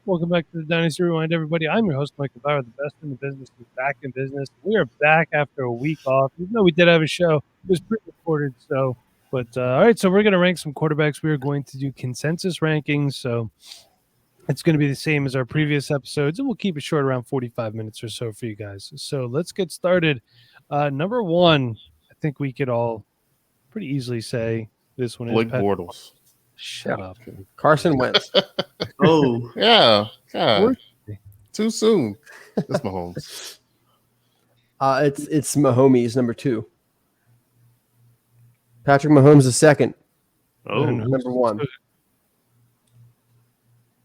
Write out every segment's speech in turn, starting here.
Welcome back to the Dynasty Rewind, everybody. I'm your host, Michael Bauer. The best in the business is back in business. We are back after a week off. Even though we did have a show, it was pre-recorded. All right. So we're going to rank some quarterbacks. We are going to do consensus rankings. So it's going to be the same as our previous episodes, and we'll keep it short, around 45 minutes or so for you guys. So let's get started. Number one, I think we could all pretty easily say this one is Blake Bortles. Shut up. Carson Wentz. Oh, Yeah. God. Too soon. It's Mahomes. It's Mahomes, number 2. Patrick Mahomes is second. oh, Number 1.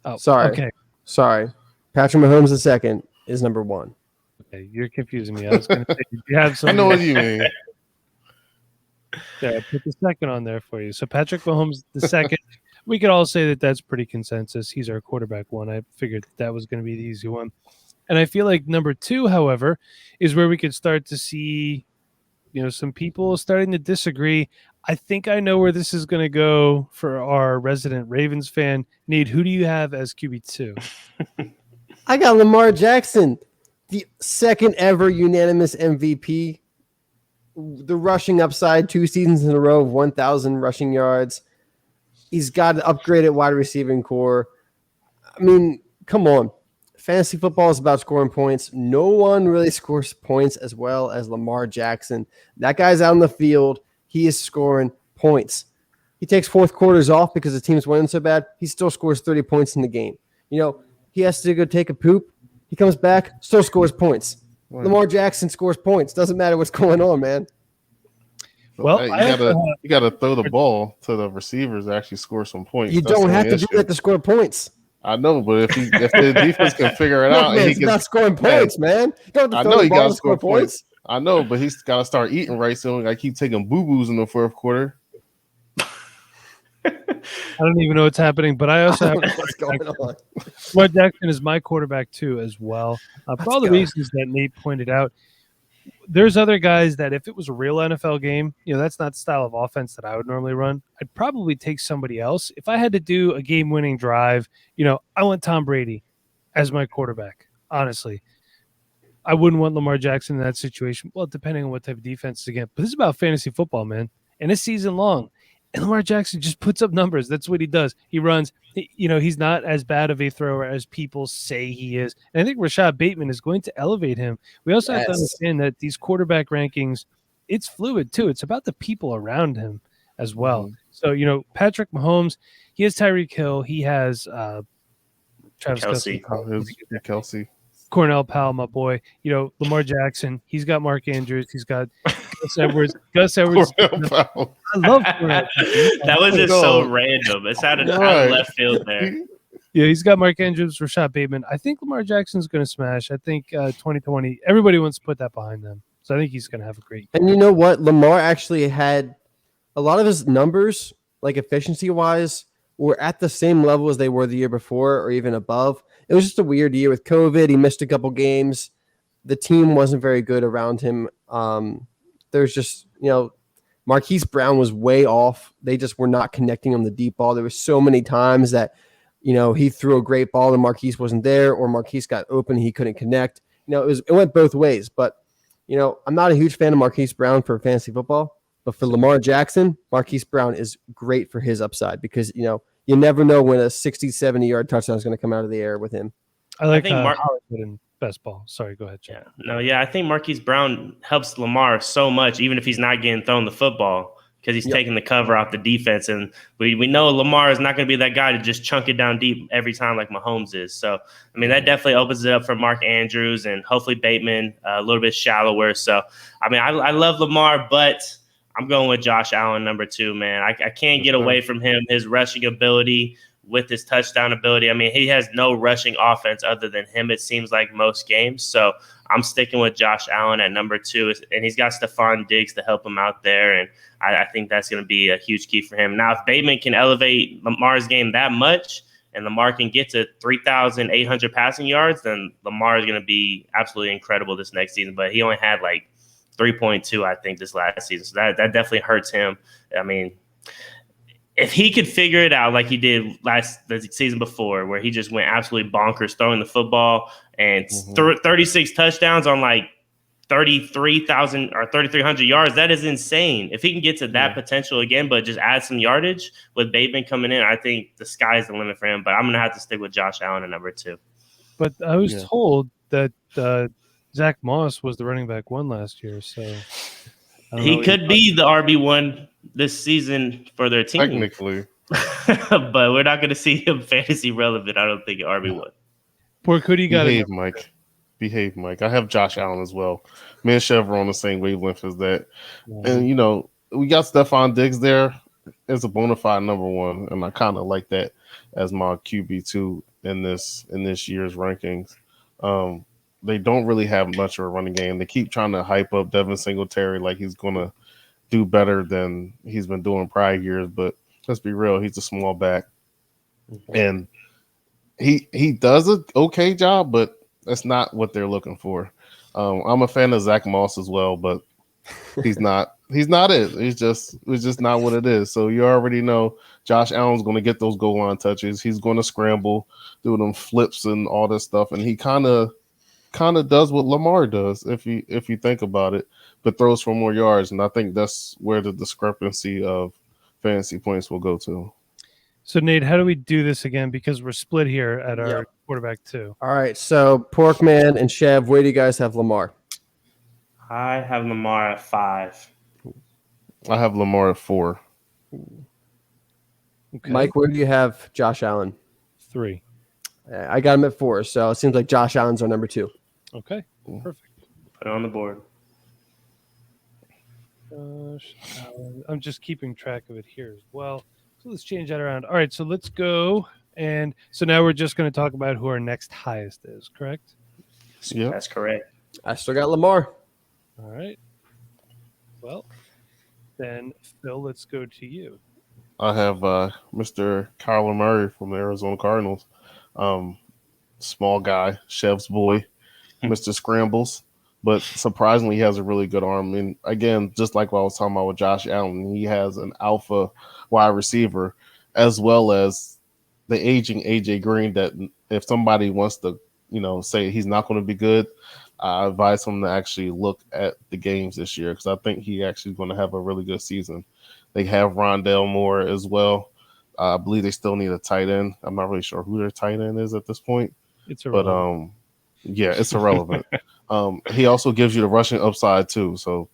Oh, Sorry. Okay. Sorry. Patrick Mahomes is second is number 1. Okay, you're confusing me. I was going to say, did you have some? I know what you mean. There, I put the second on there for you. So Patrick Mahomes, the second. We could all say that that's pretty consensus. He's our quarterback one. I figured that was going to be the easy one. And I feel like number 2, however, is where we could start to see, some people starting to disagree. I think I know where this is going to go for our resident Ravens fan. Nate, who do you have as QB2? I got Lamar Jackson, the second ever unanimous MVP. The rushing upside, 2 seasons in a row of 1,000 rushing yards. He's got an upgraded wide receiving core. I mean, come on. Fantasy football is about scoring points. No one really scores points as well as Lamar Jackson. That guy's out on the field. He is scoring points. He takes fourth quarters off because the team's winning so bad. He still scores 30 points in the game. He has to go take a poop. He comes back, still scores points. Lamar Jackson scores points. Doesn't matter what's going on, man. Well, Hey, you gotta throw the ball to the receivers to actually score some points. You don't have to do that to score points. I know, but if the defense can figure it out, He's not scoring points, man. You don't have to throw the ball to score points. I know, but he's got to start eating right. So I keep taking boo-boos in the fourth quarter. I don't even know what's happening, but I also have what's going on. Lamar Jackson is my quarterback too, as well. For all the reasons that Nate pointed out. There's other guys that if it was a real NFL game, that's not the style of offense that I would normally run. I'd probably take somebody else. If I had to do a game-winning drive, I want Tom Brady as my quarterback, honestly. I wouldn't want Lamar Jackson in that situation. Well, depending on what type of defense is again. But this is about fantasy football, man. And it's season long. And Lamar Jackson just puts up numbers. That's what he does. He runs. He's not as bad of a thrower as people say he is. And I think Rashad Bateman is going to elevate him. We also have to understand that these quarterback rankings, it's fluid too. It's about the people around him as well. Mm-hmm. So, Patrick Mahomes, he has Tyreek Hill. He has Travis Kelce. Cornell Powell, my boy. Lamar Jackson. He's got Mark Andrews. He's got Gus Edwards. I love Cornell. That was just so random. It's out of left field there. Yeah, he's got Mark Andrews, Rashad Bateman. I think Lamar Jackson's going to smash. I think 2020, everybody wants to put that behind them. So I think he's going to have a great year. And you know what? Lamar actually had a lot of his numbers, like efficiency-wise, were at the same level as they were the year before or even above. It was just a weird year with COVID. He missed a couple games. The team wasn't very good around him. There's just, Marquise Brown was way off. They just were not connecting on the deep ball. There were so many times that, he threw a great ball and Marquise wasn't there, or Marquise got open, he couldn't connect. It went both ways. But, I'm not a huge fan of Marquise Brown for fantasy football. But for Lamar Jackson, Marquise Brown is great for his upside because, you never know when a 60, 70-yard touchdown is going to come out of the air with him. I think Hollywood in best ball. Sorry, go ahead, Chad. I think Marquise Brown helps Lamar so much, even if he's not getting thrown the football, because he's taking the cover off the defense. And we know Lamar is not going to be that guy to just chunk it down deep every time like Mahomes is. So, that definitely opens it up for Mark Andrews and hopefully Bateman a little bit shallower. So, I love Lamar, but I'm going with Josh Allen, number 2, man. I can't get away from him, his rushing ability with his touchdown ability. He has no rushing offense other than him, it seems like, most games. So I'm sticking with Josh Allen at number 2. And he's got Stephon Diggs to help him out there. And I think that's going to be a huge key for him. Now, if Bateman can elevate Lamar's game that much and Lamar can get to 3,800 passing yards, then Lamar is going to be absolutely incredible this next season. But he only had 3.2, I think, this last season. So that definitely hurts him. if he could figure it out like he did the season before, where he just went absolutely bonkers throwing the football and 36 touchdowns on like 33,000 or 3,300 yards, that is insane. If he can get to that potential again, but just add some yardage with Bateman coming in, I think the sky's the limit for him. But I'm going to have to stick with Josh Allen at number 2. But I was told that Zach Moss was the running back 1 last year, so he could be the RB1 this season for their team. Technically. But we're not going to see him fantasy relevant, I don't think, at RB1. Poor Cody got Behave, Mike. Behave, Mike. I have Josh Allen as well. Me and Chev are on the same wavelength as that. And, you know, we got Stephon Diggs there as a bona fide number 1, and I kind of like that as my QB2 in this year's rankings. They don't really have much of a running game. They keep trying to hype up Devin Singletary like he's going to do better than he's been doing prior years, but let's be real, he's a small back. And he does an okay job, but that's not what they're looking for. I'm a fan of Zach Moss as well, but he's not it. It's just not what it is. So you already know Josh Allen's going to get those goal line touches. He's going to scramble, do them flips and all this stuff, and he kind of does what Lamar does if you think about it, but throws for more yards. And I think that's where the discrepancy of fantasy points will go to. So Nate, how do we do this again? Because we're split here at our quarterback 2. All right. So Porkman and Chev, where do you guys have Lamar? I have Lamar at 5. I have Lamar at 4. Okay. Mike, where do you have Josh Allen? 3. I got him at 4, so it seems like Josh Allen's our number 2. Okay, perfect. Put it on the board. Josh Allen. I'm just keeping track of it here as well. So let's change that around. All right, so let's go. And so now we're just going to talk about who our next highest is, correct? Yeah, that's correct. I still got Lamar. All right. Well, then, Phil, let's go to you. I have Mr. Kyler Murray from the Arizona Cardinals. Small guy, Chef's boy, Mr. Scrambles. But surprisingly, he has a really good arm. And again, just like what I was talking about with Josh Allen, he has an alpha wide receiver as well as the aging AJ Green that if somebody wants to, say he's not going to be good, I advise him to actually look at the games this year because I think he actually is going to have a really good season. They have Rondale Moore as well. I believe they still need a tight end. I'm not really sure who their tight end is at this point. It's irrelevant. But it's irrelevant. He also gives you the rushing upside too. So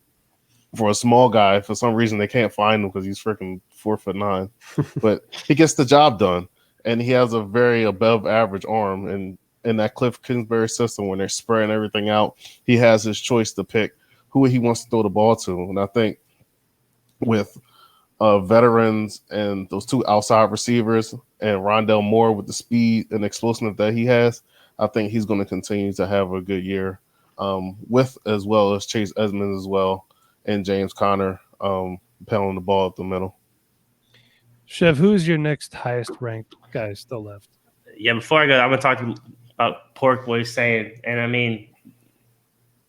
for a small guy, for some reason they can't find him because he's freaking 4'9", but he gets the job done, and he has a very above average arm. And in that Cliff Kingsbury system, when they're spreading everything out, he has his choice to pick who he wants to throw the ball to. And I think with veterans and those 2 outside receivers and Rondale Moore with the speed and explosiveness that he has, I think he's going to continue to have a good year with as well as Chase Edmonds as well and James Conner pounding the ball up the middle. Chev, who's your next highest ranked guy still left? Yeah, before I go, I'm going to talk about Pork, what he's saying. And I mean,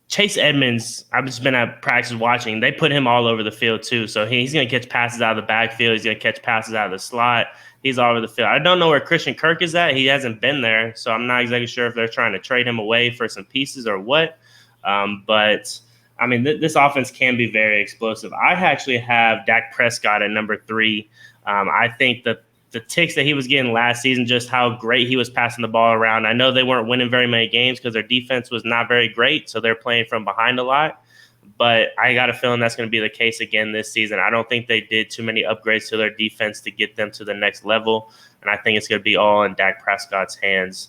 Chase Edmonds, I've just been at practice watching. They put him all over the field too. So he's going to catch passes out of the backfield. He's going to catch passes out of the slot. He's all over the field. I don't know where Christian Kirk is at. He hasn't been there. So I'm not exactly sure if they're trying to trade him away for some pieces or what. But, I mean, this offense can be very explosive. I actually have Dak Prescott at number 3. I think that the ticks that he was getting last season, just how great he was passing the ball around. I know they weren't winning very many games because their defense was not very great, so they're playing from behind a lot. But I got a feeling that's going to be the case again this season. I don't think they did too many upgrades to their defense to get them to the next level, and I think it's going to be all in Dak Prescott's hands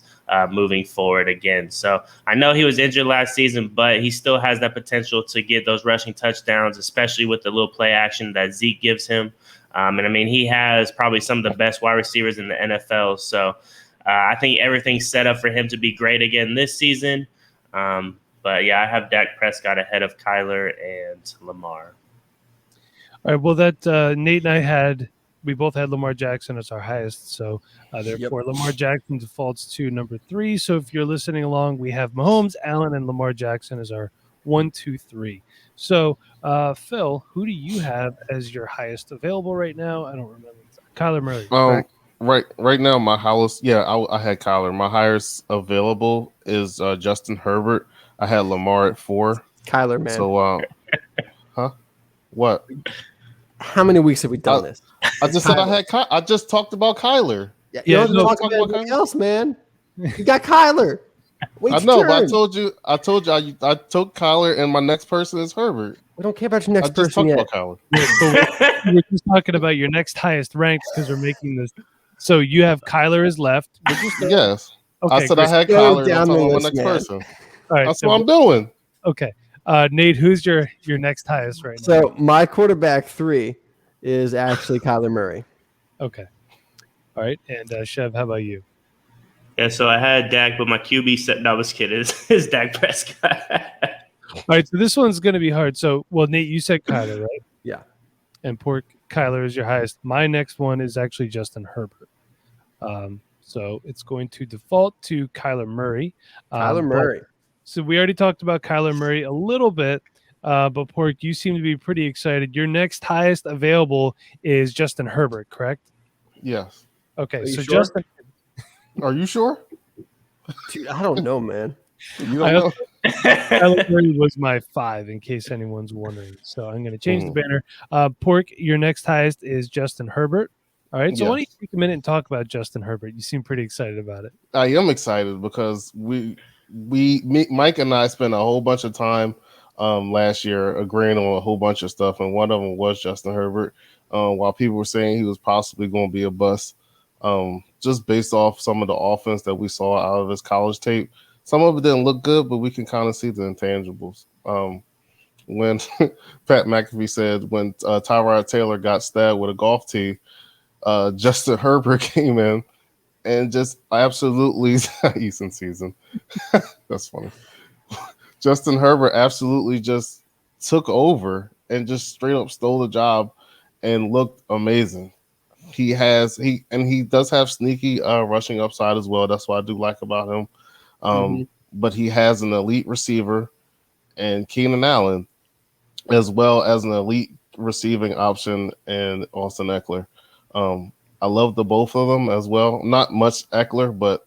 moving forward again. So I know he was injured last season, but he still has that potential to get those rushing touchdowns, especially with the little play action that Zeke gives him. And I mean, he has probably some of the best wide receivers in the NFL. So I think everything's set up for him to be great again this season. But yeah, I have Dak Prescott ahead of Kyler and Lamar. All right. Well, that Nate and we both had Lamar Jackson as our highest. So therefore, Lamar Jackson defaults to number 3. So if you're listening along, we have Mahomes, Allen, and Lamar Jackson as our 1, 2, 3. So, Phil, who do you have as your highest available right now? I don't remember exactly. Kyler Murray. Um, correct? right now, my highest, I had Kyler. My highest available is Justin Herbert. I had Lamar at 4. Kyler, man. So, huh? What? How many weeks have we done this? I just said I had. I just talked about Kyler. Yeah, Yeah, you don't no, talk about anything else, man. You got Kyler. Wait I your know, but turn. I told you. I took Kyler, and my next person is Herbert. We don't care about your I next just person talked yet. about Kyler. We're just talking about your next highest ranked because we're making this. So you have Kyler is left. We're just Yes, okay. I said Chris, I had go Kyler. And down I'm the talking about my list, next man. person. all right. That's So, what I'm doing. okay, Nate, who's your next highest right now? So my quarterback 3 is actually Kyler Murray. Okay, all right. And Chev, how about you? Yeah, so I had Dak, but my QB set. No, I was kidding. Is Dak Prescott? All right, so this one's going to be hard. So, well, Nate, you said Kyler, right? Yeah. And poor Kyler is your highest. My next one is actually Justin Herbert. So it's going to default to Kyler Murray. Kyler Murray. So we already talked about Kyler Murray a little bit, but Pork, you seem to be pretty excited. Your next highest available is Justin Herbert, correct? Yes. Okay, Are you so sure? Justin. Are you sure? Dude, I don't know, man. You don't know. Kyler Murray was my 5, in case anyone's wondering. So I'm going to change the banner. Pork, your next highest is Justin Herbert. All right. So why don't you take a minute and talk about Justin Herbert? You seem pretty excited about it. I am excited because Mike and I spent a whole bunch of time last year agreeing on a whole bunch of stuff, and one of them was Justin Herbert. While people were saying he was possibly going to be a bust, just based off some of the offense that we saw out of his college tape. Some of it didn't look good, but we can kind of see the intangibles. When Pat McAfee said when Tyrod Taylor got stabbed with a golf tee, Justin Herbert came in and just absolutely Eason season. That's funny. Justin Herbert absolutely just took over and just straight up stole the job and looked amazing. He does have sneaky rushing upside as well. That's what I do like about him. But he has an elite receiver and Keenan Allen, as well as an elite receiving option and Austin Eckler. I love the both of them as well. Not much Eckler, but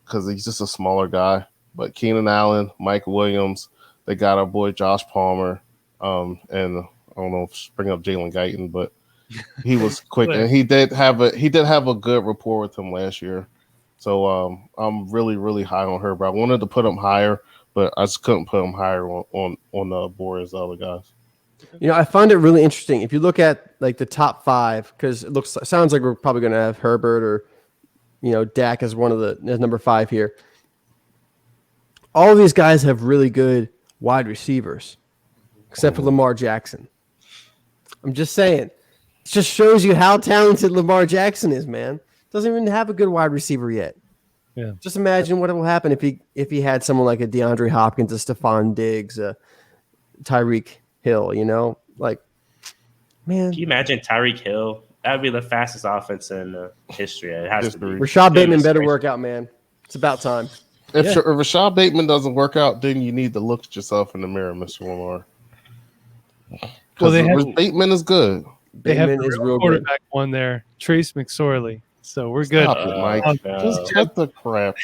because he's just a smaller guy. But Keenan Allen, Mike Williams, they got our boy Josh Palmer, and I don't know if bring up Jalen Guyton, but he was quick and he did have a good rapport with him last year. So I'm really, really high on her, but I wanted to put him higher, but I just couldn't put him higher on the board as the other guys. You know, I find it really interesting. If you look at like the top 5, because it sounds like we're probably going to have Herbert or, Dak as as number 5 here. All of these guys have really good wide receivers, except for Lamar Jackson. I'm just saying. It just shows you how talented Lamar Jackson is, man. Doesn't even have a good wide receiver yet. Yeah. Just imagine what will happen if he had someone like a DeAndre Hopkins, a Stephon Diggs, a Tyreek Hill, like, man. Can you imagine Tyreek Hill? That would be the fastest offense in history. It has to be. Rashad Bateman better work out, man. It's about time. If Rashad Bateman doesn't work out, then you need to look at yourself in the mirror, Mr. Lamar. Because Bateman is good. They have Bateman is real quarterback one there, Trace McSorley. So we're good. Stop it, Mike. Just cut the crap.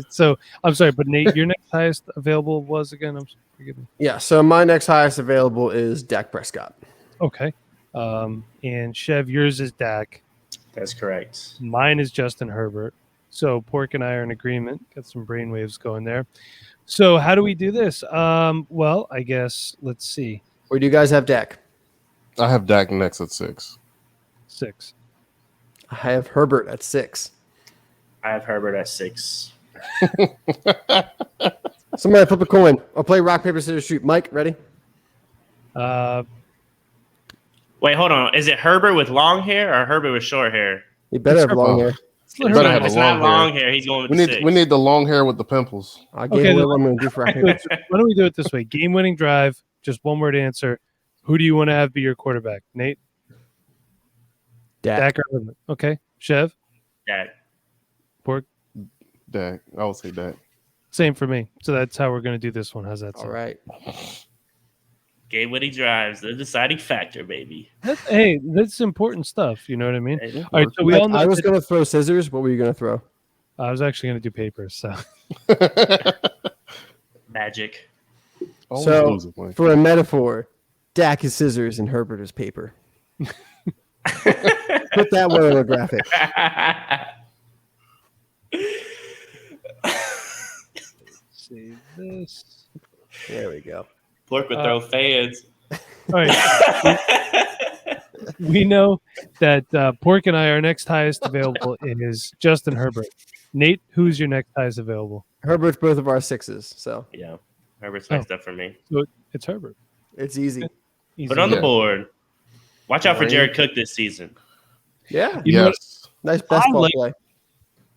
So I'm sorry, but Nate, your next highest available was again? Forgive me. Yeah. So my next highest available is Dak Prescott. Okay. And Chev, yours is Dak. That's correct. Mine is Justin Herbert. So Pork and I are in agreement. Got some brainwaves going there. So how do we do this? Well, I guess let's see. Where do you guys have Dak? I have Dak next at 6. 6. I have Herbert at 6. I have Herbert at 6. Somebody flip a coin. I'll play rock, paper, scissors, shoot. Mike, ready? Wait, hold on. Is it Herbert with long hair or Herbert with short hair? You better have long hair. It's not long hair. He's going with we need the long hair with the pimples. I gave away what I'm going to do for rock, paper. Why don't we do it this way? Game-winning drive, just one word answer. Who do you want to have be your quarterback? Nate? Dak. Dak or Herbert? Okay. Chev? Dak. Pork? Dak. I would say Dak. Same for me. So that's how we're going to do this one. How's that sound? All right. Gabe Woody drives the deciding factor, baby. Hey, that's important stuff. You know what I mean? Hey, All right, so we Mike, all know I was that- going to throw scissors. What were you going to throw? I was actually going to do papers. So Magic. Always So, losing, Mike. for a metaphor, Dak is scissors and Herbert is paper. Put that one on a graphic. save this. There we go. Pork would throw fans. All right, we know that Pork and I, our next highest available is Justin Herbert. Nate, who's your next highest available? Herbert's both of our sixes, so Yeah. Herbert's next up for me. So it's Herbert. it's easy. Easy. Put on the Yeah. board. Watch out for Right. Jared Cook this season. Yeah, You know what? Yes. nice best I ball like- play.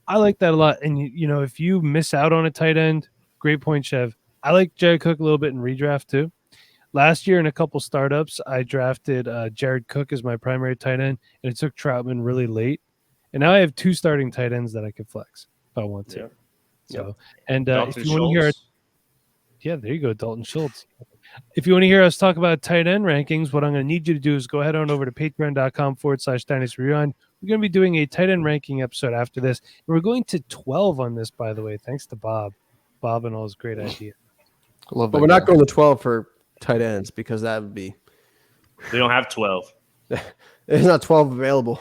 I like that a lot. And you know, if you miss out on a tight end, great point, Chev. I like Jared Cook a little bit in redraft too. Last year in a couple startups, I drafted Jared Cook as my primary tight end, and it took Troutman really late. And now I have 2 starting tight ends that I could flex if I want to. Yeah. So, and Dalton if you want to hear, Schultz. yeah, there you go, Dalton Schultz. If you want to hear us talk about tight end rankings, what I'm going to need you to do is go ahead on over to patreon.com/Dynasty Rewind. We're going to be doing a tight end ranking episode after this. And we're going to 12 on this, by the way, thanks to Bob and all his great ideas. I love But that we're not guy. going to 12 for tight ends because that would be We don't have 12. there's not 12 available.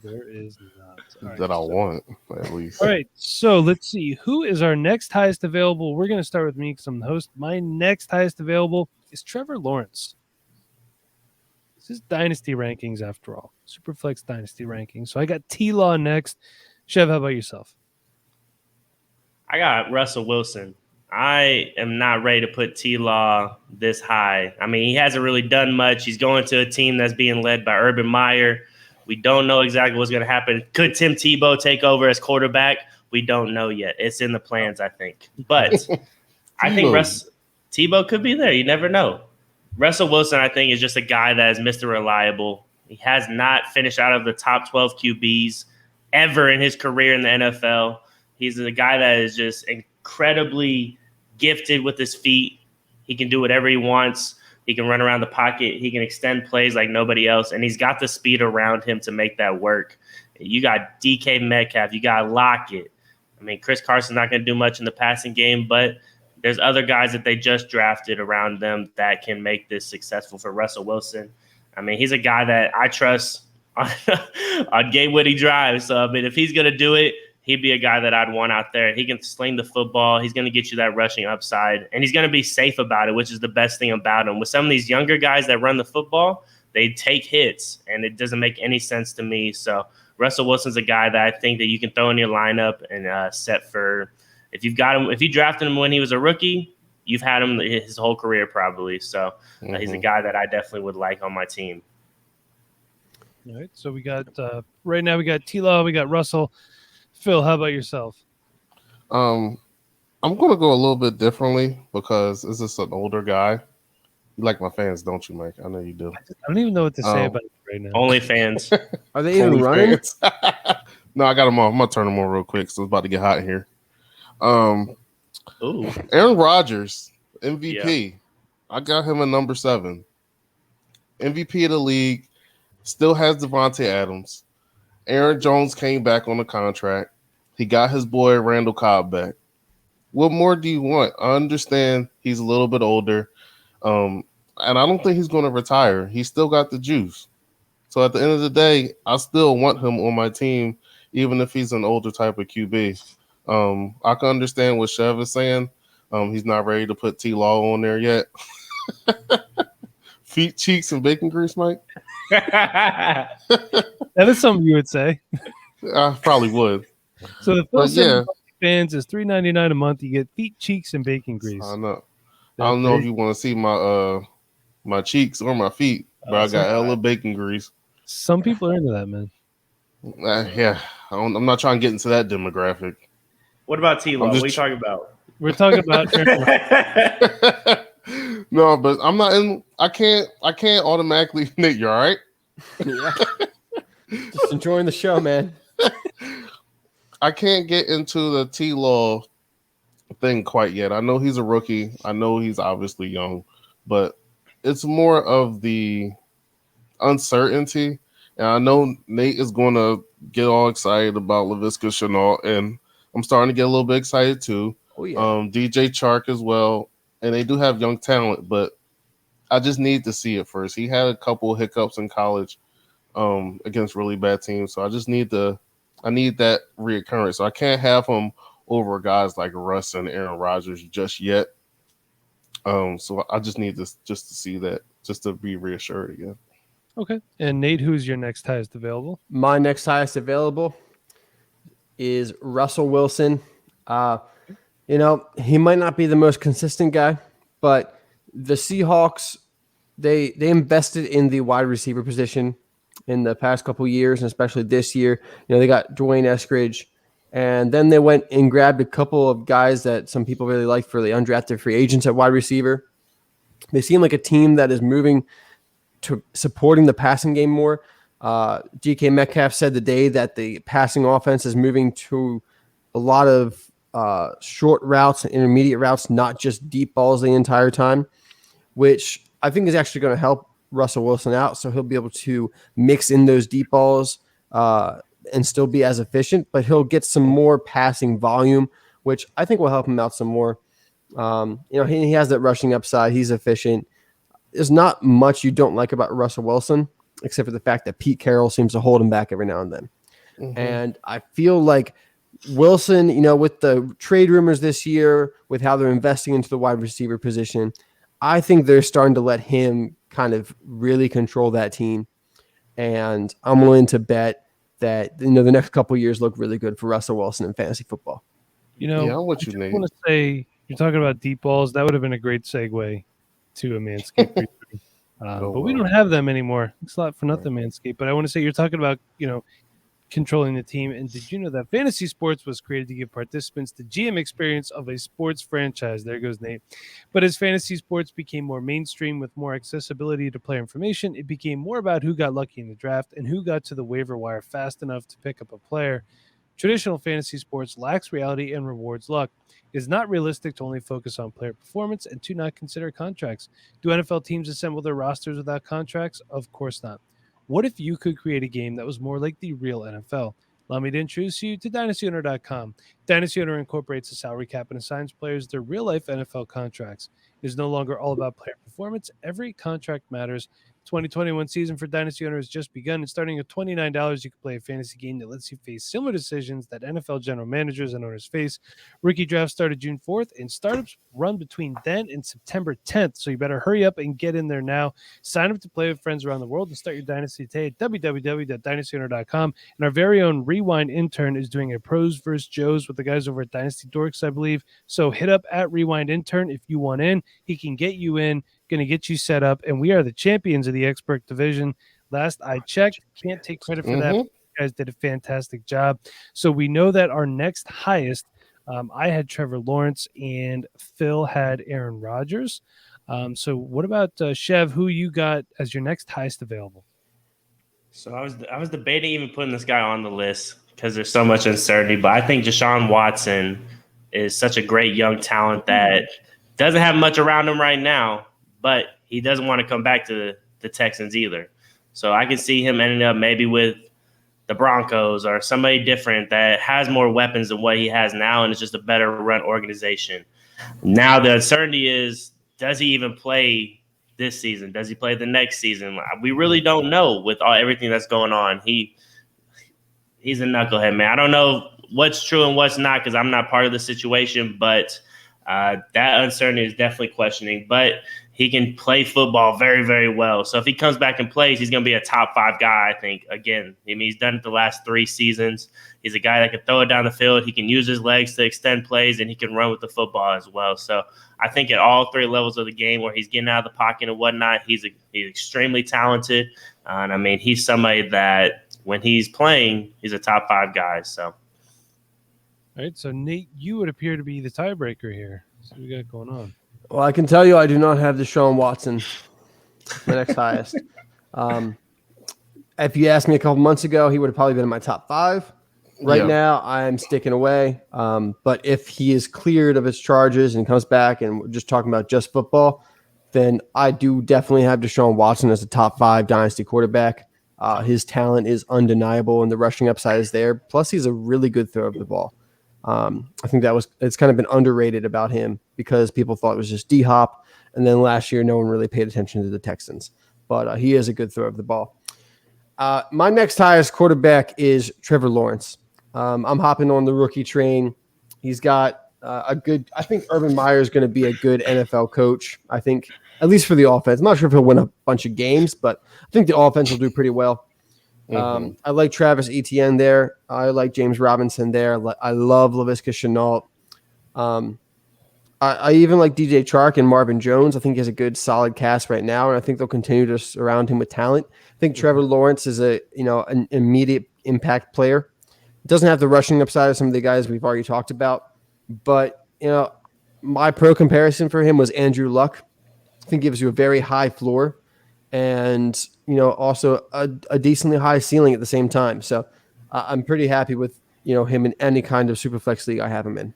There is not. All right, that I so- want, at least. All right, so let's see. Who is our next highest available? We're going to start with me because I'm the host. My next highest available is Trevor Lawrence. This is Dynasty rankings after all. Superflex Dynasty rankings. So I got T-Law next. Chev, how about yourself? I got Russell Wilson. I am not ready to put T-Law this high. I mean, he hasn't really done much. He's going to a team that's being led by Urban Meyer. We don't know exactly what's going to happen. Could Tim Tebow take over as quarterback? We don't know yet. It's in the plans, I think. But I think Tebow could be there. You never know. Russell Wilson, I think, is just a guy that is Mr. Reliable. He has not finished out of the top 12 QBs ever in his career in the NFL. He's a guy that is just incredibly gifted with his feet. He can do whatever he wants. He can run around the pocket. He can extend plays like nobody else. And he's got the speed around him to make that work. You got DK Metcalf. You got Lockett. I mean, Chris Carson's not going to do much in the passing game, but there's other guys that they just drafted around them that can make this successful for Russell Wilson. I mean, he's a guy that I trust on game winning drives. So, I mean, if he's going to do it, he'd be a guy that I'd want out there. He can sling the football. He's going to get you that rushing upside, and he's going to be safe about it, which is the best thing about him. With some of these younger guys that run the football, they take hits, and it doesn't make any sense to me. So Russell Wilson's a guy that I think that you can throw in your lineup and set for – if you've got him, if you drafted him when he was a rookie, you've had him his whole career probably. So he's a guy that I definitely would like on my team. All right, so we got right now we got T-Law, we got Russell. Phil, how about yourself? I'm going to go a little bit differently because this is an older guy. You like my fans, don't you, Mike? I know you do. I don't even know what to say about it right now. Only fans. Are they even Only running? fans. No, I got them off. I'm going to turn them on real quick, so it's about to get hot in here. Ooh. Aaron Rodgers, MVP. I got him at number 7. MVP of the league. Still has Devontae Adams. Aaron Jones came back on the contract. He got his boy Randall Cobb back. What more do you want? I understand he's a little bit older. And I don't think he's going to retire. He's still got the juice. So at the end of the day, I still want him on my team, even if he's an older type of QB. I can understand what Chev is saying. He's not ready to put T-Law on there yet. Feet, cheeks, and bacon grease, Mike? That is something you would say. I probably would. So the But Phil yeah, fans is $3.99 a month. You get feet, cheeks, and bacon grease. I know. I don't know if you want to see my my cheeks or my feet, but I got hella bacon grease. Some people are into that, man. Yeah, I'm not trying to get into that demographic. What about T-Law? I'm What just are you talking about? We're talking about No, but I'm not in. I can't automatically. Nick, you all right? Yeah. Just enjoying the show, man. I can't get into the T-Law thing quite yet. I know he's a rookie. I know he's obviously young, but it's more of the uncertainty. And I know Nate is going to get all excited about Laviska Shenault, and I'm starting to get a little bit excited too. Oh yeah. DJ Chark as well, and they do have young talent, but I just need to see it first. He had a couple hiccups in college against really bad teams, so I need that reoccurrence. So I can't have him over guys like Russ and Aaron Rodgers just yet. So I just need to see that, just to be reassured again. Okay. And Nate, who's your next highest available? My next highest available is Russell Wilson. He might not be the most consistent guy, but the Seahawks, they invested in the wide receiver position in the past couple years, and especially this year. They got Dwayne Eskridge, and then they went and grabbed a couple of guys that some people really like for the undrafted free agents at wide receiver. They seem like a team that is moving to supporting the passing game more. DK Metcalf said today that the passing offense is moving to a lot of short routes and intermediate routes, not just deep balls the entire time, which I think is actually going to help Russell Wilson out. So he'll be able to mix in those deep balls and still be as efficient, but he'll get some more passing volume, which I think will help him out some more. He has that rushing upside. He's efficient. There's not much you don't like about Russell Wilson, except for the fact that Pete Carroll seems to hold him back every now and then. Mm-hmm. And I feel like Wilson, with the trade rumors this year, with how they're investing into the wide receiver position, I think they're starting to let him kind of really control that team. And I'm willing to bet that, the next couple of years look really good for Russell Wilson in fantasy football. Yeah, I want to say, you're talking about deep balls. That would have been a great segue to a Manscaped. But we don't have them anymore. It's not for nothing, Manscaped. But I want to say, you're talking about, controlling the team. And did you know that fantasy sports was created to give participants the GM experience of a sports franchise? There goes Nate. But as fantasy sports became more mainstream with more accessibility to player information, it became more about who got lucky in the draft and who got to the waiver wire fast enough to pick up a player. Traditional fantasy sports lacks reality and rewards luck. It is not realistic to only focus on player performance and to not consider contracts. Do NFL teams assemble their rosters without contracts? Of course not. What if you could create a game that was more like the real NFL? Allow me to introduce you to DynastyOwner.com. Dynasty Owner incorporates a salary cap and assigns players their real-life NFL contracts. It is no longer all about player performance. Every contract matters. 2021 season for Dynasty Owner has just begun, and starting at $29, you can play a fantasy game that lets you face similar decisions that NFL general managers and owners face. Rookie draft started June 4th, and startups run between then and September 10th, so you better hurry up and get in there now. Sign up to play with friends around the world and start your dynasty today at www.dynastyowner.com. And our very own Rewind intern is doing a pros versus Joes with the guys over at Dynasty Dorks, I believe. So hit up at Rewind intern if you want in. He can get you in, going to get you set up, and we are the champions of the expert division. Last I checked, can't take credit for that. You guys did a fantastic job. So we know that our next highest, I had Trevor Lawrence and Phil had Aaron Rodgers. So what about Chev, who you got as your next highest available? So I was debating even putting this guy on the list because there's so much uncertainty, but I think Deshaun Watson is such a great young talent that doesn't have much around him right now, but he doesn't want to come back to the Texans either. So I can see him ending up maybe with the Broncos or somebody different that has more weapons than what he has now, and it's just a better run organization. Now the uncertainty is, does he even play this season? Does he play the next season? We really don't know with everything that's going on. He's a knucklehead, man. I don't know what's true and what's not because I'm not part of the situation, but that uncertainty is definitely questioning. But he can play football very, very well. So if he comes back and plays, he's going to be a top 5 guy, I think. Again, I mean, he's done it the last 3 seasons. He's a guy that can throw it down the field. He can use his legs to extend plays, and he can run with the football as well. So I think at all 3 levels of the game where he's getting out of the pocket and whatnot, he's extremely talented. And, I mean, he's somebody that when he's playing, he's a top 5 guy. So. All right, so Nate, you would appear to be the tiebreaker here. So we got going on. Well, I can tell you I do not have Deshaun Watson, the next highest. If you asked me a couple months ago, he would have probably been in my top 5. Right now, I'm sticking away. But if he is cleared of his charges and comes back, and we're just talking about just football, then I do definitely have Deshaun Watson as a top 5 dynasty quarterback. His talent is undeniable, and the rushing upside is there. Plus, he's a really good thrower of the ball. I think it's kind of been underrated about him because people thought it was just D-Hop, and then last year no one really paid attention to the Texans. But he is a good thrower of the ball. My next highest quarterback is Trevor Lawrence. I'm hopping on the rookie train. He's got I think Urban Meyer is going to be a good NFL coach. I think, at least for the offense. I'm not sure if he'll win a bunch of games, but I think the offense will do pretty well. I like Travis Etienne there. I like James Robinson there. I love Laviska Shenault. I even like DJ Chark and Marvin Jones. I think he has a good, solid cast right now, and I think they'll continue to surround him with talent. I think Trevor Lawrence is an immediate impact player. Doesn't have the rushing upside of some of the guys we've already talked about, but my pro comparison for him was Andrew Luck. I think gives you a very high floor, and also a decently high ceiling at the same time. So I'm pretty happy with him in any kind of superflex league I have him in.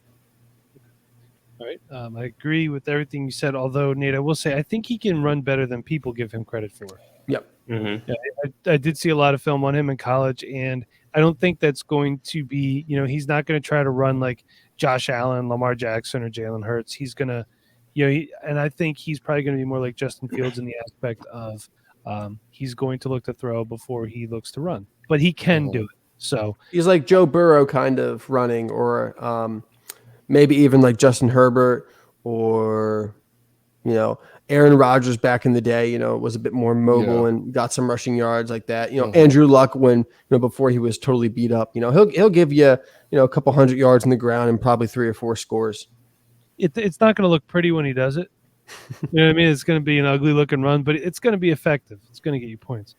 All right. I agree with everything you said, although, Nate, I will say I think he can run better than people give him credit for. Yep. Yeah, I did see a lot of film on him in college, and I don't think that's going to be, he's not going to try to run like Josh Allen, Lamar Jackson, or Jalen Hurts. He's going to, and I think he's probably going to be more like Justin Fields in the aspect of he's going to look to throw before he looks to run, but he can do it. So he's like Joe Burrow kind of running, or maybe even like Justin Herbert, or Aaron Rodgers back in the day, was a bit more mobile and got some rushing yards like that. Andrew Luck when before he was totally beat up, he'll give you a couple hundred yards in the ground and probably 3 or 4 scores. It's not going to look pretty when he does it. You know what I mean? It's going to be an ugly looking run, but it's going to be effective. It's going to get you points.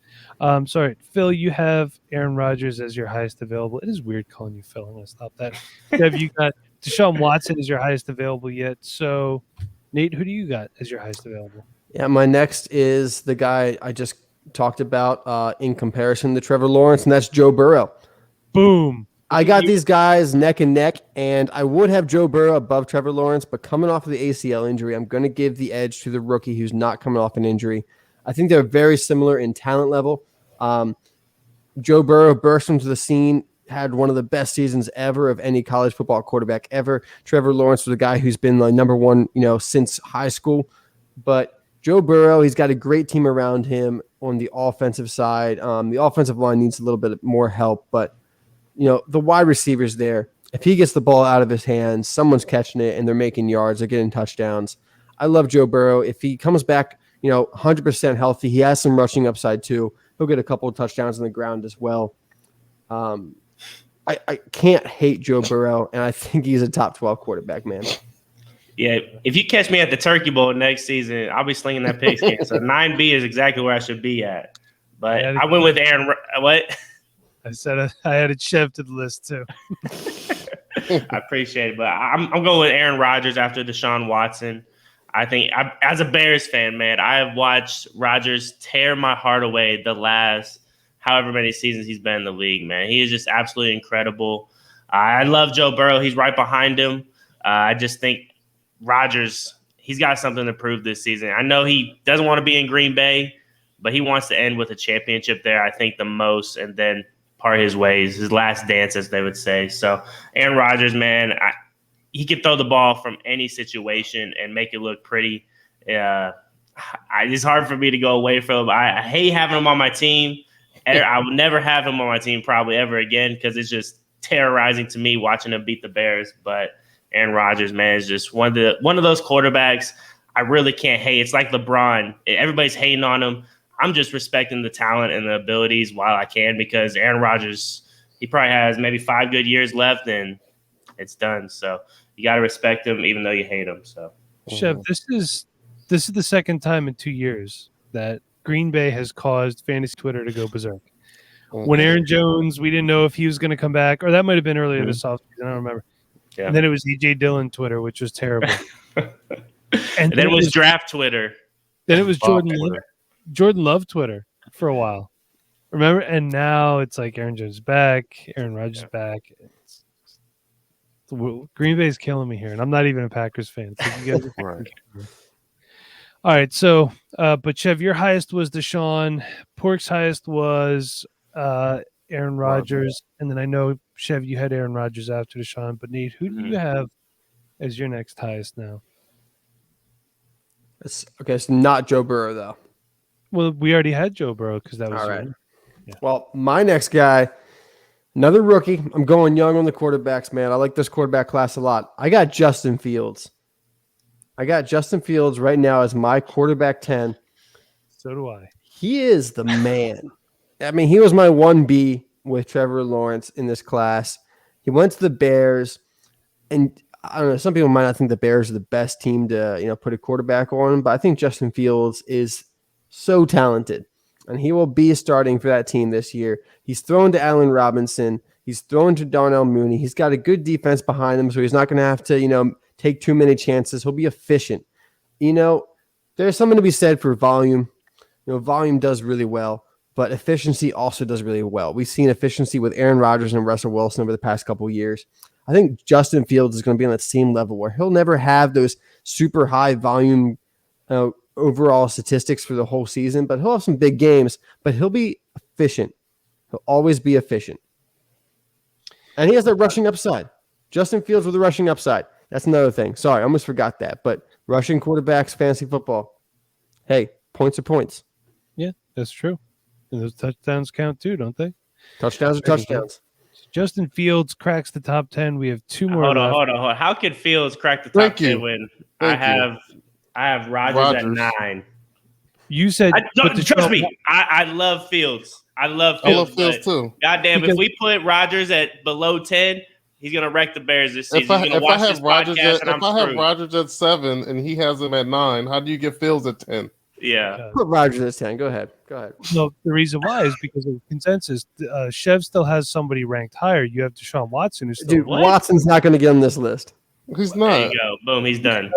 Sorry, Phil, you have Aaron Rodgers as your highest available. It is weird calling you Phil. I'm going to stop that. Have you got Deshaun Watson as your highest available yet? So, Nate, who do you got as your highest available? Yeah, my next is the guy I just talked about in comparison to Trevor Lawrence, and that's Joe Burrow. Boom. I got these guys neck and neck, and I would have Joe Burrow above Trevor Lawrence, but coming off of the ACL injury, I'm going to give the edge to the rookie who's not coming off an injury. I think they're very similar in talent level. Joe Burrow burst into the scene, had one of the best seasons ever of any college football quarterback ever. Trevor Lawrence was a guy who's been like number one, since high school. But Joe Burrow, he's got a great team around him on the offensive side. The offensive line needs a little bit more help, but the wide receivers there, if he gets the ball out of his hands, someone's catching it and they're making yards, they're getting touchdowns. I love Joe Burrow. If he comes back, 100% healthy, he has some rushing upside too. He'll get a couple of touchdowns on the ground as well. I can't hate Joe Burrow, and I think he's a top 12 quarterback, man. Yeah, if you catch me at the Turkey Bowl next season, I'll be slinging that pigskin. So 9B is exactly where I should be at. But I went with Aaron. What? I said I had it shoved to the list too. I appreciate it, but I'm going with Aaron Rodgers after Deshaun Watson. I think as a Bears fan, man, I have watched Rodgers tear my heart away the last however many seasons he's been in the league, man. He is just absolutely incredible. I love Joe Burrow. He's right behind him. I just think Rodgers, he's got something to prove this season. I know he doesn't want to be in Green Bay, but he wants to end with a championship there, I think, the most, and then part his ways, his last dance, as they would say. So Aaron Rodgers, man, he can throw the ball from any situation and make it look pretty. It's hard for me to go away from him. I hate having him on my team. I will never have him on my team probably ever again because it's just terrorizing to me watching him beat the Bears. But Aaron Rodgers, man, is just one of those quarterbacks I really can't hate. It's like LeBron. Everybody's hating on him. I'm just respecting the talent and the abilities while I can because Aaron Rodgers, he probably has maybe 5 good years left and it's done. So you got to respect him even though you hate him. So, Chev, this is the second time in 2 years that Green Bay has caused fantasy Twitter to go berserk. When Aaron Jones, we didn't know if he was going to come back, or that might have been earlier this offseason. I don't remember. Yeah. And then it was AJ Dillon Twitter, which was terrible. and then it was draft Twitter. Then it was Jordan Love Twitter for a while. Remember, and now it's like Aaron Jones back, Aaron Rodgers back. Green Bay's killing me here, and I'm not even a Packers fan. So you guys Right. All right, so but Chev, your highest was Deshaun. Pork's highest was Aaron Rodgers, and then I know Chev, you had Aaron Rodgers after Deshaun. But Nate, who do you have as your next highest now? It's not Joe Burrow though. Well, we already had Joe Burrow because that was All right. Yeah. Well, my next guy, another rookie. I'm going young on the quarterbacks, man. I like this quarterback class a lot. I got Justin Fields. Right now as my quarterback 10. So do I. He is the man. I mean, he was my 1B with Trevor Lawrence in this class. He went to the Bears, and I don't know, some people might not think the Bears are the best team to, put a quarterback on, but I think Justin Fields is so talented, and he will be starting for that team this year. He's thrown to Allen Robinson. He's thrown to Darnell Mooney. He's got a good defense behind him, so he's not going to have to, take too many chances. He'll be efficient. There's something to be said for volume. Volume does really well, but efficiency also does really well. We've seen efficiency with Aaron Rodgers and Russell Wilson over the past couple of years. I think Justin Fields is going to be on that same level where he'll never have those super high volume overall statistics for the whole season, but he'll have some big games, but he'll be efficient. He'll always be efficient. And he has that rushing upside. Justin Fields with the rushing upside. That's another thing. Sorry, I almost forgot that. But rushing quarterbacks, fantasy football. Hey, points are points. Yeah, that's true. And those touchdowns count too, don't they? Touchdowns are touchdowns. Justin Fields cracks the top 10. We have two more. Hold on. How could Fields crack the top 10 when I have Rodgers at 9? You said, trust me, I love Fields. I love Fields too. Goddamn, if we put Rodgers at below 10, he's gonna wreck the Bears this season. If I have Rodgers at 7 and he has him at 9, how do you get Fields at 10? Yeah. Put Rodgers at 10. Go ahead. No, the reason why is because of consensus. Chev still has somebody ranked higher. You have Deshaun Watson, who's still Watson's not going to get on this list. He's not. There you go. Boom. He's done.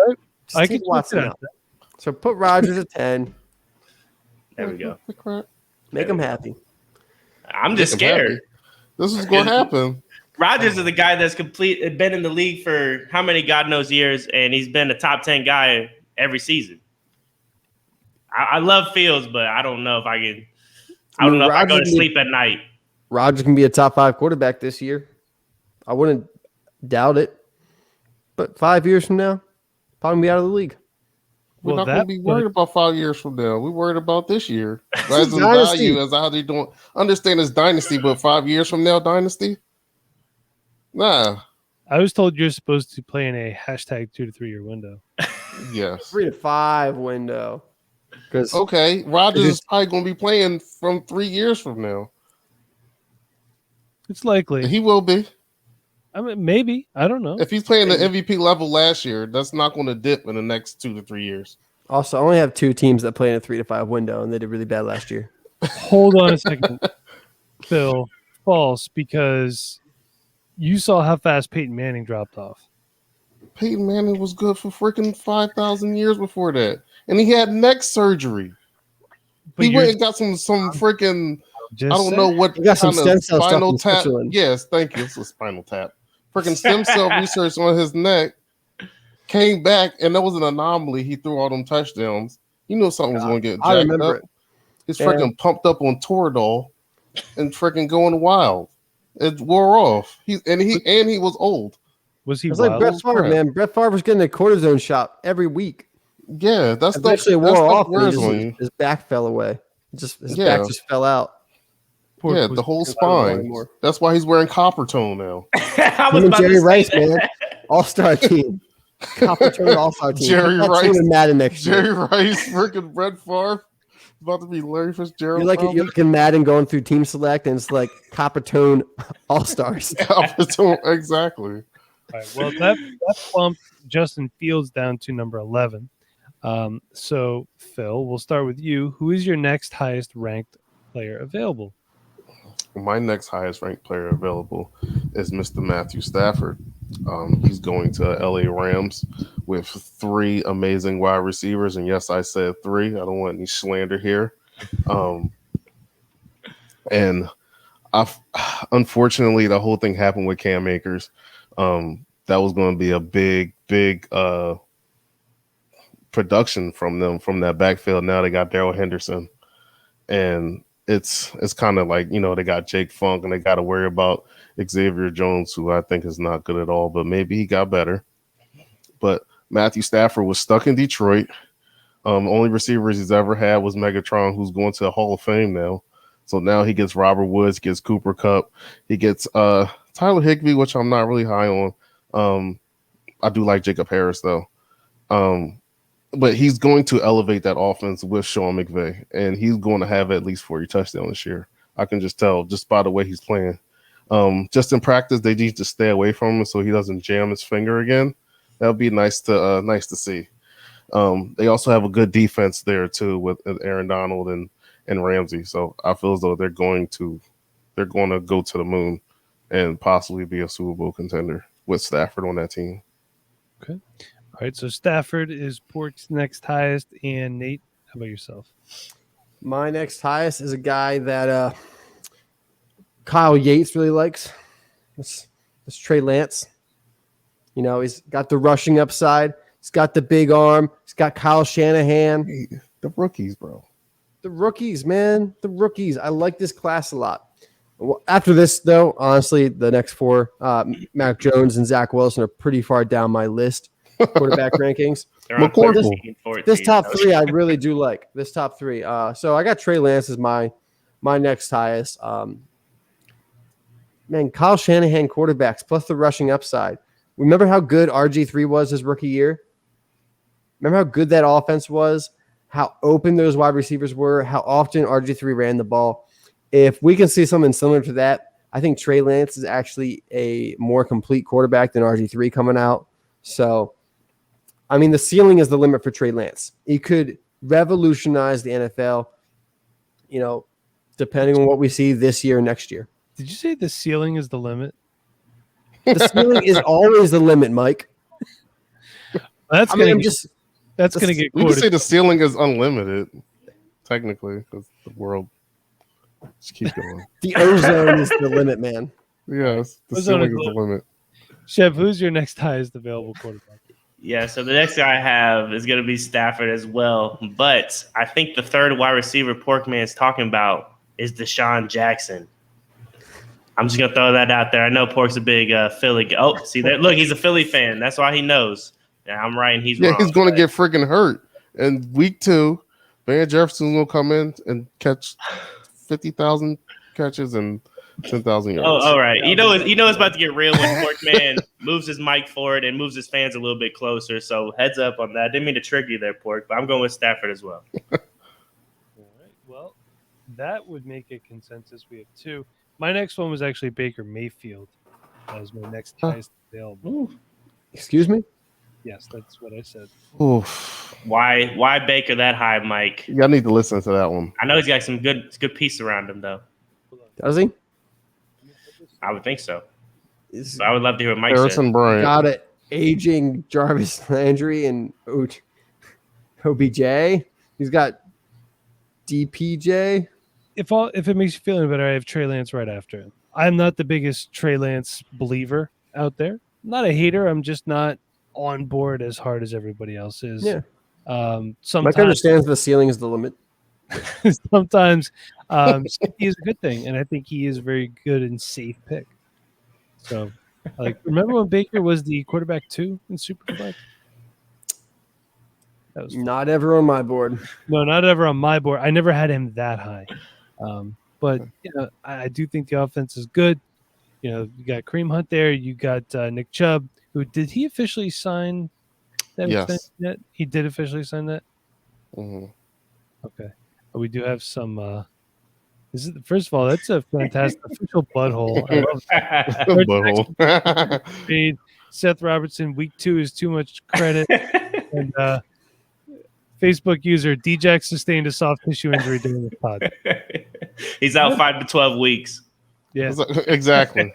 I can Watson out. So put Rodgers at 10. There we go. Make him happy. I'm just scared. This is going to happen. Rodgers is the guy that's been in the league for how many God knows years, and he's been a top 10 guy every season. I love Fields, but I don't know if I can. I don't know if I go to sleep at night. Rodgers can be a top 5 quarterback this year. I wouldn't doubt it. But 5 years from now, probably be out of the league. We're not going to be worried about 5 years from now. We're worried about this year. As in value, as how they don't understand it's dynasty, but 5 years from now, dynasty? Nah. I was told you're supposed to play in a hashtag 2 to 3 year window. Yes. 3 to 5 window. Okay, Rodgers is probably going to be playing from 3 years from now. It's likely. He will be. I mean, maybe. I don't know. If he's playing the MVP level last year, that's not going to dip in the next 2 to 3 years. Also, I only have 2 teams that play in a 3 to 5 window, and they did really bad last year. Hold on a second, Phil. False, because you saw how fast Peyton Manning dropped off. Peyton Manning was good for freaking 5,000 years before that. And he had neck surgery. But he went and got some freaking, I don't know what kind of spinal tap. Yes, thank you. It's a spinal tap. Freaking stem cell research on his neck. Came back, and that was an anomaly. He threw all them touchdowns. You know something was going to get jacked up. He's freaking pumped up on Toradol and freaking going wild. It wore off. He was old. Was he? It's like Brett Favre, man. Brett Favre was getting a cortisone shot every week. Yeah, that's eventually wore off. His back fell away. His back just fell out. The whole spine. That's why he's wearing Coppertone now. Jerry Rice, man, all-star team. Coppertone all-star team. Jerry Rice and Madden next year. Jerry Rice, freaking Brett Favre. About to be Larry Fitzgerald. You're like in Madden going through Team Select, and it's like Coppertone all-stars. Coppertone, exactly. All right, well, that bumped Justin Fields down to number 11. So, Phil, we'll start with you. Who is your next highest ranked player available? My next highest ranked player available is Mr. Matthew Stafford. He's going to LA Rams with 3 amazing wide receivers. And yes, I said 3. I don't want any slander here. And unfortunately, the whole thing happened with Cam Akers. That was going to be a big production from them from that backfield. Now they got Darrell Henderson, and it's kind of like, they got Jake Funk, and they got to worry about Xavier Jones, who I think is not good at all, but maybe he got better. But Matthew Stafford was stuck in Detroit. Only receivers he's ever had was Megatron, who's going to the Hall of Fame now. So now he gets Robert Woods, gets Cooper Kupp, he gets Tyler Higbee, which I'm not really high on. I do like Jacob Harris though. But he's going to elevate that offense with Sean McVay, and he's going to have at least 40 touchdowns this year. I can just tell just by the way he's playing. Just in practice, they need to stay away from him so he doesn't jam his finger again. That would be nice to see. They also have a good defense there too with Aaron Donald and Ramsey. So I feel as though they're going to go to the moon and possibly be a Super Bowl contender with Stafford on that team. Okay. All right, so Stafford is Pork's next highest, and Nate, how about yourself? My next highest is a guy that Kyle Yates really likes. It's Trey Lance. He's got the rushing upside. He's got the big arm. He's got Kyle Shanahan. Hey, the rookies, bro. The rookies, man. The rookies. I like this class a lot. After this, though, honestly, the next four, Mac Jones and Zach Wilson, are pretty far down my list. Quarterback rankings. This top three I really do like. This top three. So I got Trey Lance as my next highest. Man, Kyle Shanahan quarterbacks plus the rushing upside. Remember how good RG3 was his rookie year? Remember how good that offense was? How open those wide receivers were? How often RG3 ran the ball? If we can see something similar to that, I think Trey Lance is actually a more complete quarterback than RG3 coming out. So, I mean, the ceiling is the limit for Trey Lance. He could revolutionize the NFL, depending on what we see this year and next year. Did you say the ceiling is the limit? The ceiling is always the limit, Mike. That's going to get We quoted. can say the ceiling is unlimited, technically, because the world just keep going. The ozone is the limit, man. Yes, the Ozone ceiling is is the limit. Chev, who's your next highest available quarterback? Yeah, so the next guy I have is going to be Stafford as well. But I think the third wide receiver Porkman is talking about is Deshaun Jackson. I'm just going to throw that out there. I know Pork's a big Philly guy. Oh, see that? Look, he's a Philly fan. That's why he knows. Yeah, I'm right and he's wrong. He's going to get freaking hurt. And week 2, Van Jefferson's going to come in and catch 50,000 catches and 10,000 yards. Oh, all right. You know it's about to get real when Porkman moves his mic forward and moves his fans a little bit closer. So heads up on that. Didn't mean to trick you there, Pork, but I'm going with Stafford as well. All right. Well, that would make a consensus. We have 2. My next one was actually Baker Mayfield. That was my next highest available. Excuse me? Yes, that's what I said. Oof. Why Baker that high, Mike? Y'all need to listen to that one. I know he's got some good piece around him, though. Does he? I would think so. He's So I would love to hear what Mike Harrison said. Bryant. got an aging Jarvis Landry and OBJ. He's got DPJ. If it makes you feel any better, I have Trey Lance right after him. I'm not the biggest Trey Lance believer out there. I'm not a hater. I'm just not on board as hard as everybody else is. Yeah. Sometimes Mike understands the ceiling is the limit. sometimes safety is a good thing, and I think he is a very good and safe pick. So, remember when Baker was the quarterback 2 in Superflex? That was fun. Not ever on my board. No, not ever on my board. I never had him that high. But I do think the offense is good. You got Kareem Hunt there. You got Nick Chubb. Who did he officially sign that Yes. extension yet? He did officially sign that. Mhm. Okay. We do have some. First of all, that's a fantastic official butthole. I love Butthole. it. Seth Robertson, week 2 is too much credit. And Facebook user Djax sustained a soft tissue injury during the pod. He's out 5 to 12 weeks. Yeah. Exactly.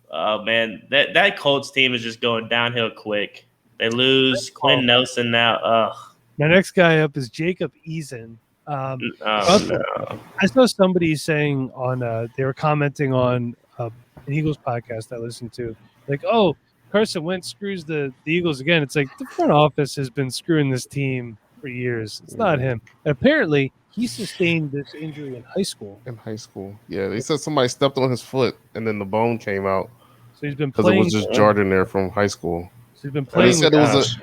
Oh man, that Colts team is just going downhill quick. They lose Quinn Nelson now. Ugh. My next guy up is Jacob Eason. Also, No. I saw somebody saying on they were commenting on an Eagles podcast I listened to, like, oh, Carson Wentz screws the Eagles again. It's like the front office has been screwing this team for years. It's not him. And apparently, he sustained this injury in high school. In high school, yeah, they said somebody stepped on his foot and then the bone came out So he's been because it playing. was just jarred in there from high school. So he's been And they playing. said with it was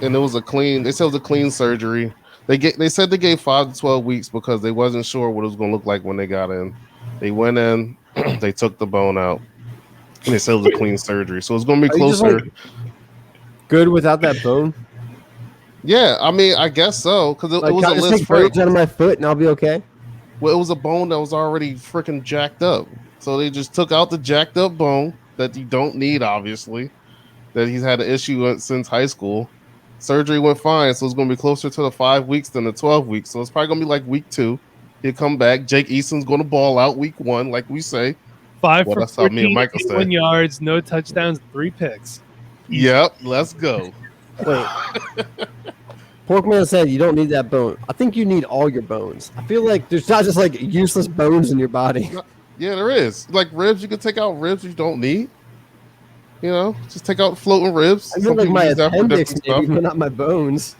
and it was a clean. They said it was a clean surgery. They said they gave 5 to 12 weeks because they wasn't sure what it was going to look like when they got in. They went in, they took the bone out, and they said it was a clean surgery. So it's going to be Are you just, closer. like, good without that bone? Yeah, I mean, I guess so because it was can a I just list take bones out of my foot and I'll be okay? Well, it was a bone that was already freaking jacked up. So they just took out the jacked up bone that you don't need, obviously, that he's had an issue with since high school. Surgery went fine, so it's going to be closer to the 5 weeks than the 12 weeks. So it's probably going to be like week 2. He'll come back. Jake Easton's going to ball out week 1, like we say. 5 Well, for that's how me 14, and Michael say. 81 yards, no touchdowns, 3 picks. Yep, let's go. Wait. Porkman said you don't need that bone. I think you need all your bones. I feel like there's not just like useless bones in your body. Yeah, there is. Like ribs, you can take out ribs you don't need. You know, just take out floating ribs. I feel Some like people my use that for appendix, different maybe, but not my bones.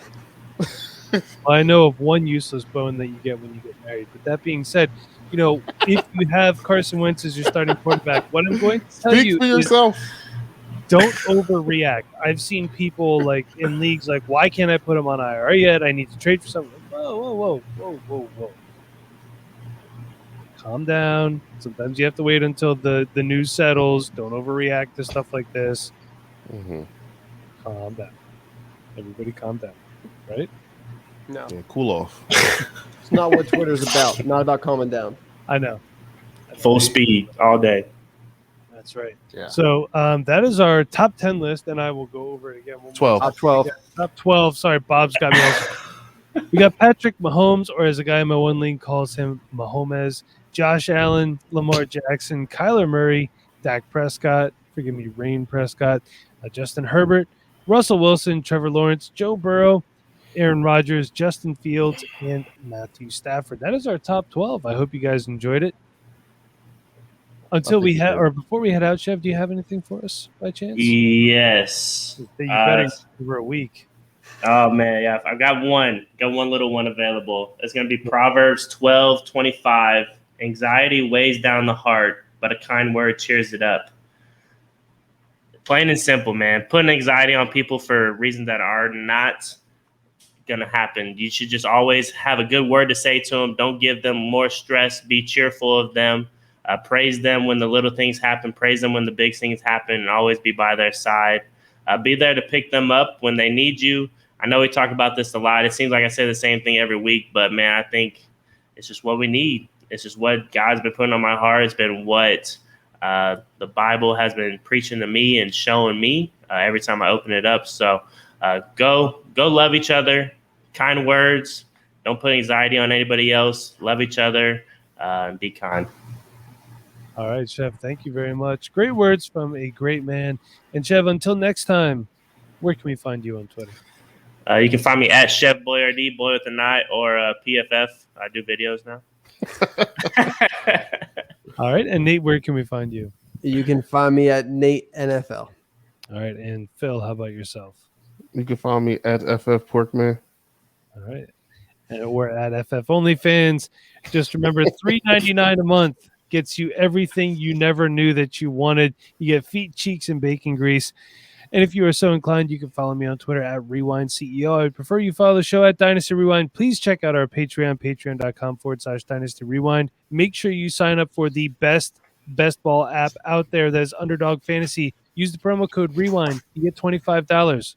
Well, I know of one useless bone that you get when you get married. But that being said, you know, if you have Carson Wentz as your starting quarterback, what I'm going to tell Speak you for is yourself. don't overreact. I've seen people like in leagues like, why can't I put him on IR yet? I need to trade for something. Whoa. Calm down. Sometimes you have to wait until the news settles. Don't overreact to stuff like this. Mm-hmm. Calm down. Everybody calm down. Right? No, Yeah, cool off. it's not what Twitter's about. Not about calming down. I know. Full speed all day. That's right. Yeah. So that is our top 10 list, and I will go over it again. One more 12. time. Top 12. Top 12. Sorry, Bob's got me all. We got Patrick Mahomes, or as a guy in my one league calls him, Mahomes, Josh Allen, Lamar Jackson, Kyler Murray, Dak Prescott, forgive me, Rain Prescott, Justin Herbert, Russell Wilson, Trevor Lawrence, Joe Burrow, Aaron Rodgers, Justin Fields, and Matthew Stafford. That is our top 12. I hope you guys enjoyed it. Until we head, or before we head out, Chef, do you have anything for us by chance? Yes. You better over a week. Oh man, yeah. I've got one little one available. It's gonna be Proverbs 12:25. Anxiety weighs down the heart, but a kind word cheers it up. Plain and simple, man. Putting anxiety on people for reasons that are not gonna happen. You should just always have a good word to say to them. Don't give them more stress. Be cheerful of them. Praise them when the little things happen. Praise them when the big things happen, and always be by their side. Be there to pick them up when they need you. I know we talk about this a lot. It seems like I say the same thing every week, but man, I think it's just what we need. It's just what God's been putting on my heart. It's been what the Bible has been preaching to me and showing me every time I open it up. So go love each other. Kind words. Don't put anxiety on anybody else. Love each other and be kind. All right, Chef. Thank you very much. Great words from a great man. And Chef, until next time, where can we find you on Twitter? You can find me at Chef Boyardee, Boy with a Knot, or PFF. I do videos now. All right. And Nate, where can we find you? You can find me at Nate NFL. All right. And Phil, how about yourself? You can find me at FF Porkman. All right. And we're at FF OnlyFans. Just remember, $3.99 a month gets you everything you never knew that you wanted. You get feet, cheeks, and bacon grease. And if you are so inclined, you can follow me on Twitter at Rewind CEO. I would prefer you follow the show at Dynasty Rewind. Please check out our Patreon, patreon.com/Dynasty Rewind. Make sure you sign up for the best ball app out there. That is Underdog Fantasy. Use the promo code Rewind. You get $25.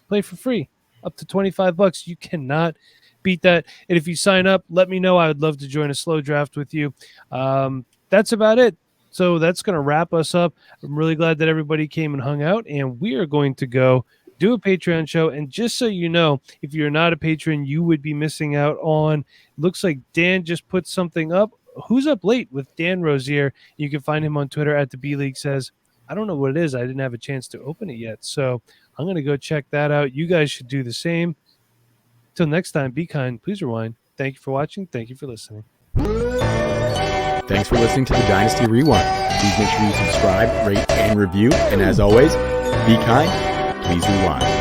Play for free. Up to $25. You cannot beat that. And if you sign up, let me know. I would love to join a slow draft with you. That's about it. So that's going to wrap us up. I'm really glad that everybody came and hung out, and we are going to go do a Patreon show. And just so you know, if you're not a patron, you would be missing out on, looks like Dan just put something up. Who's Up Late with Dan Rosier? You can find him on Twitter at the B League Says. I don't know what it is. I didn't have a chance to open it yet. So I'm going to go check that out. You guys should do the same. Till next time, be kind. Please rewind. Thank you for watching. Thank you for listening. Thanks for listening to the Dynasty Rewind. Please make sure you subscribe, rate, and review. And as always, be kind. Please rewind.